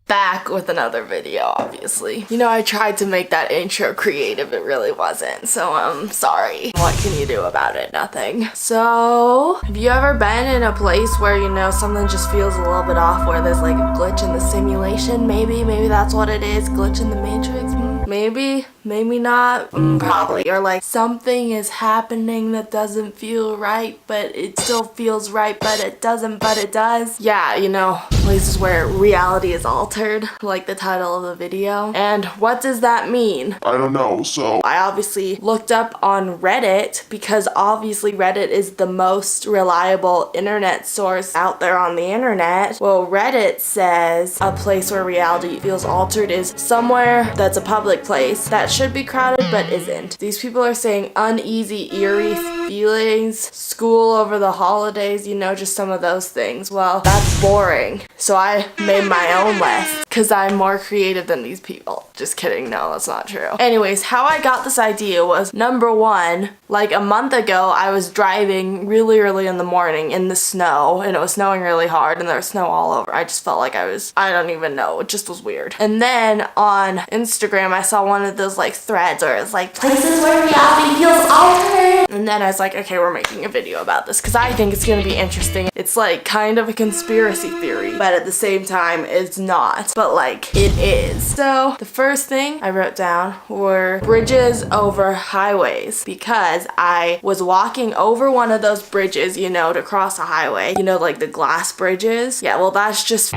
back with another video, obviously. You know, I tried to make that intro creative, it really wasn't, so I'm sorry. What can you do about it? Nothing. So, have you ever been in a place where, you know, something just feels a little bit off, where there's like a glitch in the simulation? Maybe that's what it is, glitch in the matrix? Maybe not, probably. Or like something is happening that doesn't feel right, but it still feels right, but it doesn't, but it does. Yeah, you know, places where reality is altered, like the title of the video. And what does that mean? I don't know, so I obviously looked up on Reddit, because obviously Reddit is the most reliable internet source out there on the internet. Well, Reddit says a place where reality feels altered is somewhere that's a public place that should be crowded but isn't. These people are saying uneasy, eerie feelings, school over the holidays, you know, just some of those things. Well, that's boring. So I made my own list because I'm more creative than these people. Just kidding, no, that's not true. Anyways, how I got this idea was, number one, like a month ago, I was driving really early in the morning in the snow, and it was snowing really hard, and there was snow all over. I just felt like I don't even know, it just was weird. And then on Instagram, I saw one of those like threads where it's like, places where reality feels altered. And then I was like, okay, we're making a video about this because I think it's gonna be interesting. It's like kind of a conspiracy theory, but at the same time, it's not. But like, it is. So the first thing I wrote down were bridges over highways, because I was walking over one of those bridges, you know, to cross a highway. You know, like the glass bridges? Yeah, well, that's just...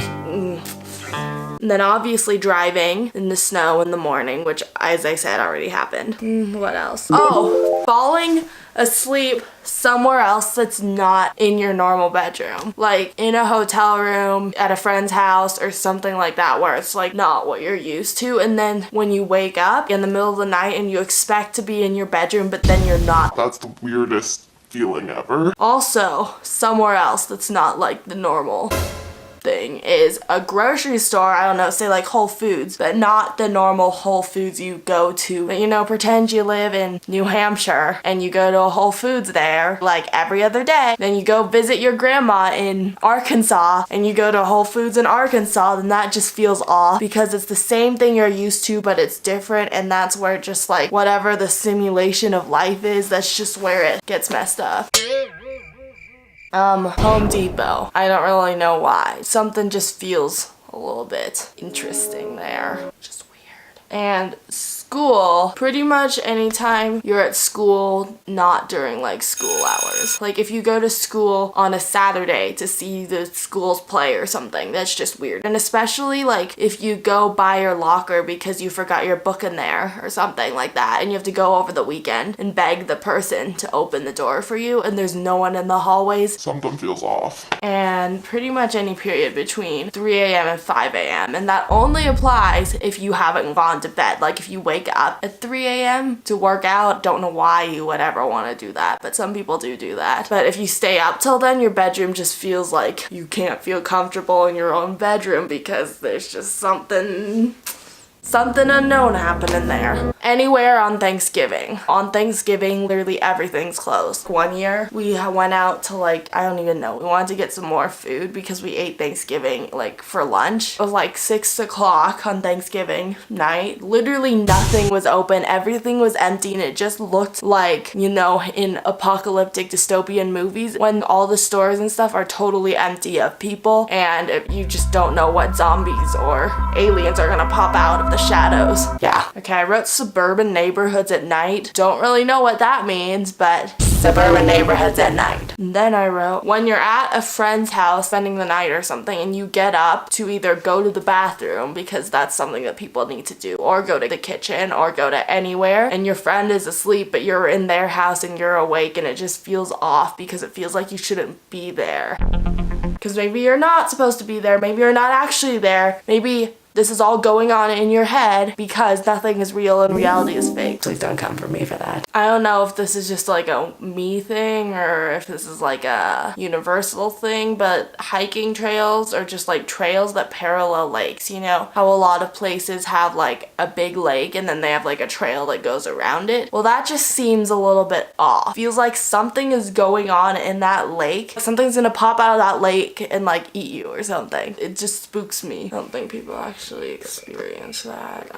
And then obviously driving in the snow in the morning, which, as I said, already happened. What else? Oh, falling asleep somewhere else that's not in your normal bedroom. Like in a hotel room, at a friend's house, or something like that, where it's like not what you're used to. And then when you wake up in the middle of the night and you expect to be in your bedroom, but then you're not. that's the weirdest feeling ever. Also, somewhere else that's not like the normal thing is a grocery store. I don't know, say like Whole Foods, but not the normal Whole Foods you go to. But, you know, pretend you live in New Hampshire and you go to a Whole Foods there like every other day. Then you go visit your grandma in Arkansas and you go to Whole Foods in Arkansas, then that just feels off, because it's the same thing you're used to, but it's different. And that's where just like whatever the simulation of life is, that's just where it gets messed up. Home Depot. I don't really know why. Something just feels a little bit interesting there. Just weird. And school, pretty much anytime you're at school, not during like school hours. Like if you go to school on a Saturday to see the schools play or something, that's just weird. And especially like if you go by your locker because you forgot your book in there or something like that, and you have to go over the weekend and beg the person to open the door for you, and there's no one in the hallways. Something feels off. And pretty much any period between 3 a.m. and 5 a.m. And that only applies if you haven't gone to bed. Like if you wake up at 3 a.m. to work out, don't know why you would ever want to do that, but some people do that. But if you stay up till then, your bedroom just feels like you can't feel comfortable in your own bedroom because there's just something unknown happening there. Anywhere on Thanksgiving. On Thanksgiving, literally everything's closed. One year, we went out to like, I don't even know, we wanted to get some more food because we ate Thanksgiving like for lunch. It was like 6 o'clock on Thanksgiving night. Literally nothing was open. Everything was empty, and it just looked like, you know, in apocalyptic dystopian movies when all the stores and stuff are totally empty of people, and you just don't know what zombies or aliens are gonna pop out of the shadows. Yeah. Okay, I wrote suburban neighborhoods at night. Don't really know what that means, but suburban neighborhoods at night. And then I wrote, when you're at a friend's house spending the night or something, and you get up to either go to the bathroom, because that's something that people need to do, or go to the kitchen, or go to anywhere, and your friend is asleep, but you're in their house and you're awake, and it just feels off because it feels like you shouldn't be there. Because maybe you're not supposed to be there, maybe you're not actually there, maybe this is all going on in your head because nothing is real and reality is fake. Please don't come for me for that. I don't know if this is just like a me thing or if this is like a universal thing, but hiking trails are just like trails that parallel lakes. You know how a lot of places have like a big lake and then they have like a trail that goes around it? Well, that just seems a little bit off. Feels like something is going on in that lake. Something's gonna pop out of that lake and like eat you or something. It just spooks me. I don't think people actually actually experienced that.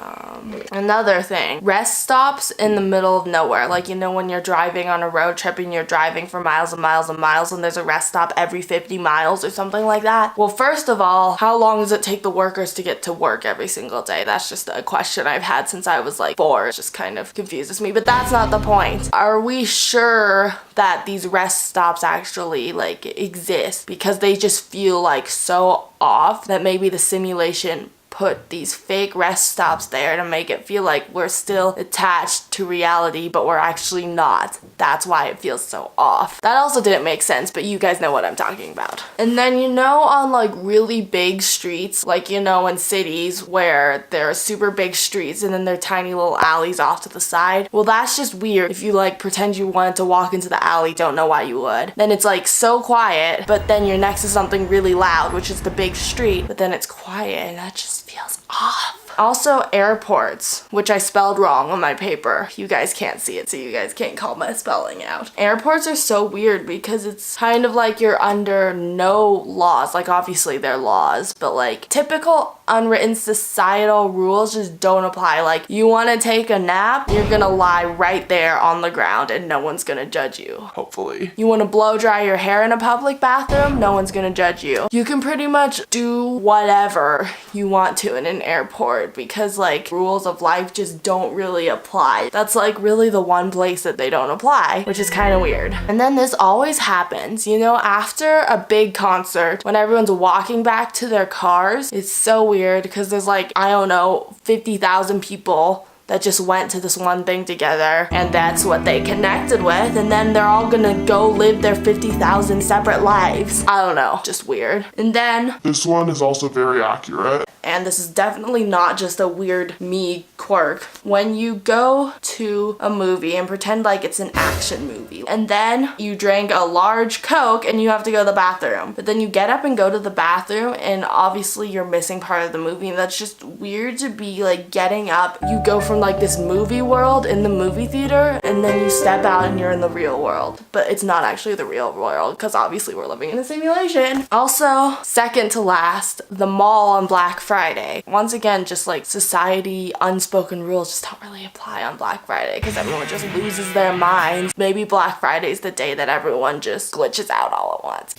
Another thing, rest stops in the middle of nowhere. Like, you know, when you're driving on a road trip and you're driving for miles and miles and miles and there's a rest stop every 50 miles or something like that. Well, first of all, how long does it take the workers to get to work every single day? That's just a question I've had since I was like 4. It just kind of confuses me, but that's not the point. Are we sure that these rest stops actually like exist? Because they just feel like so off that maybe the simulation put these fake rest stops there to make it feel like we're still attached to reality, but we're actually not. That's why it feels so off. That also didn't make sense, but you guys know what I'm talking about. And then, you know, on like really big streets, like, you know, in cities where there are super big streets and then there are tiny little alleys off to the side. Well, that's just weird. If you like pretend you wanted to walk into the alley, don't know why you would. Then it's like so quiet, but then you're next to something really loud, which is the big street, but then it's quiet and that just feels off. Also, airports, which I spelled wrong on my paper. You guys can't see it, so you guys can't call my spelling out. Airports are so weird because it's kind of like you're under no laws. Like, obviously they're laws, but like typical unwritten societal rules just don't apply. Like, you want to take a nap, you're gonna lie right there on the ground and no one's gonna judge you. Hopefully. You want to blow dry your hair in a public bathroom, no one's gonna judge you. You can pretty much do whatever you want to in an airport because like rules of life just don't really apply. That's like really the one place that they don't apply, which is kind of weird. And then this always happens, you know, after a big concert when everyone's walking back to their cars. It's so weird because there's like, I don't know, 50,000 people that just went to this one thing together and that's what they connected with, and then they're all gonna go live their 50,000 separate lives. I don't know, just weird. And then This one is also very accurate. and this is definitely not just a weird me quirk, when you go to a movie and pretend like it's an action movie and then you drink a large Coke and you have to go to the bathroom, but then you get up and go to the bathroom and obviously you're missing part of the movie, and that's just weird to be like getting up. You go from like this movie world in the movie theater and then you step out and you're in the real world, but it's not actually the real world because obviously we're living in a simulation. Also, second to last, the mall on Black Friday. Once again, just like society unspoken rules just don't really apply on Black Friday because everyone just loses their minds. Maybe Black Friday's the day that everyone just glitches out all at once.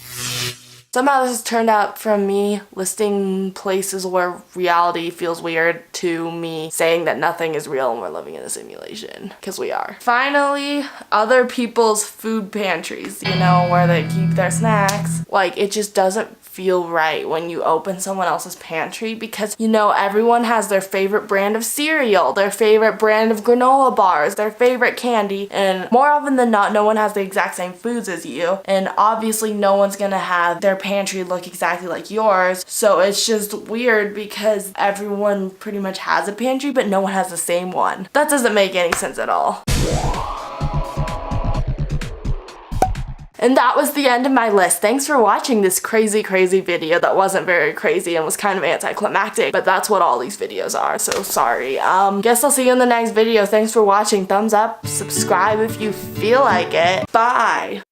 Somehow this has turned out from me listing places where reality feels weird to me saying that nothing is real and we're living in a simulation, because we are. Finally, other people's food pantries, you know, where they keep their snacks. Like, it just doesn't feel right when you open someone else's pantry because, you know, everyone has their favorite brand of cereal, their favorite brand of granola bars, their favorite candy, and more often than not, no one has the exact same foods as you, and obviously no one's gonna have their pantry look exactly like yours, so it's just weird because everyone pretty much has a pantry, but no one has the same one. That doesn't make any sense at all. And that was the end of my list. Thanks for watching this crazy video that wasn't very crazy and was kind of anticlimactic, but that's what all these videos are, so sorry. Guess I'll see you in the next video. Thanks for watching. Thumbs up, subscribe if you feel like it. Bye!